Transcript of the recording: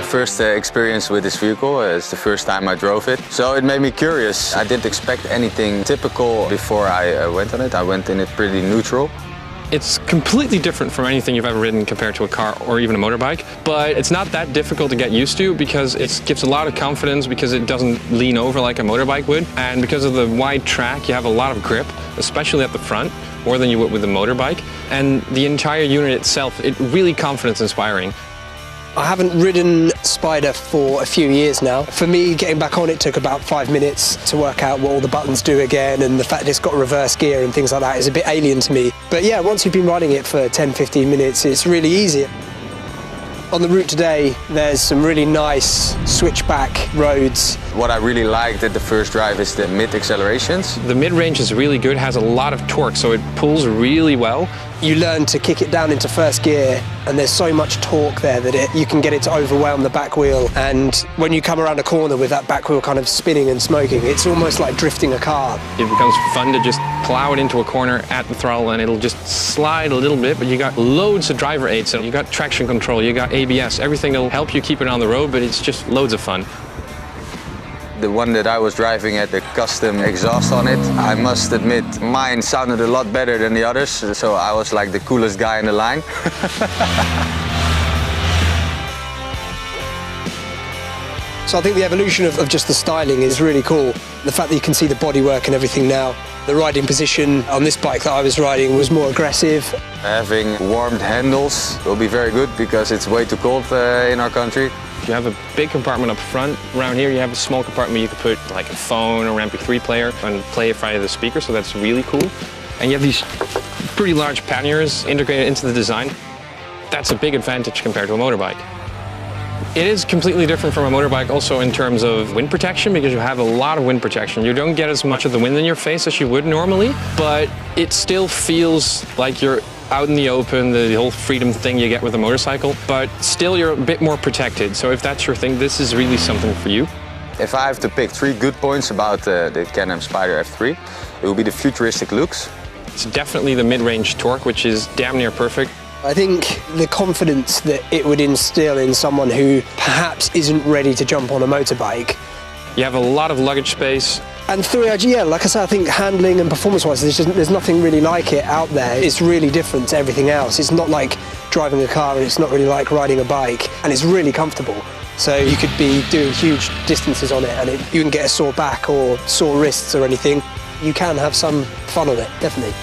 my first experience with this vehicle. It's the first time I drove it. So it made me curious. I didn't expect anything typical before I went on it. I went in it pretty neutral. It's completely different from anything you've ever ridden compared to a car or even a motorbike, but it's not that difficult to get used to because it gives a lot of confidence because it doesn't lean over like a motorbike would, and because of the wide track you have a lot of grip, especially at the front, more than you would with a motorbike, and the entire unit itself, it's really confidence inspiring. I haven't ridden Spyder for a few years now. For me, getting back on it took about 5 minutes to work out what all the buttons do again, and the fact that it's got reverse gear and things like that is a bit alien to me. But yeah, once you've been riding it for 10-15 minutes, it's really easy. On the route today, there's some really nice switchback roads. What I really liked at the first drive is the mid-accelerations. The mid-range is really good, has a lot of torque, so it pulls really well. You learn to kick it down into first gear, and there's so much torque there that you can get it to overwhelm the back wheel. And when you come around a corner with that back wheel kind of spinning and smoking, it's almost like drifting a car. It becomes fun to just plow it into a corner at the throttle and it'll just slide a little bit, but you got loads of driver aids. So you got traction control, you got ABS, everything that'll help you keep it on the road, but it's just loads of fun. The one that I was driving had the custom exhaust on it. I must admit, mine sounded a lot better than the others, so I was like the coolest guy in the line. So I think the evolution of just the styling is really cool. The fact that you can see the bodywork and everything now. The riding position on this bike that I was riding was more aggressive. Having warmed handles will be very good because it's way too cold in our country. You have a big compartment up front. Around here you have a small compartment where you can put like a phone or MP3 player and play it via the speaker, so that's really cool. And you have these pretty large panniers integrated into the design. That's a big advantage compared to a motorbike. It is completely different from a motorbike also in terms of wind protection because you have a lot of wind protection. You don't get as much of the wind in your face as you would normally, but it still feels like you're out in the open, the whole freedom thing you get with a motorcycle, but still you're a bit more protected. So if that's your thing, this is really something for you. If I have to pick 3 good points about the Can-Am Spyder F3, it will be the futuristic looks. It's definitely the mid-range torque, which is damn near perfect. I think the confidence that it would instill in someone who perhaps isn't ready to jump on a motorbike. You have a lot of luggage space. And yeah, like I said, I think handling and performance-wise, there's nothing really like it out there. It's really different to everything else. It's not like driving a car, and it's not really like riding a bike, and it's really comfortable. So you could be doing huge distances on it, and you can get a sore back or sore wrists or anything. You can have some fun on it, definitely.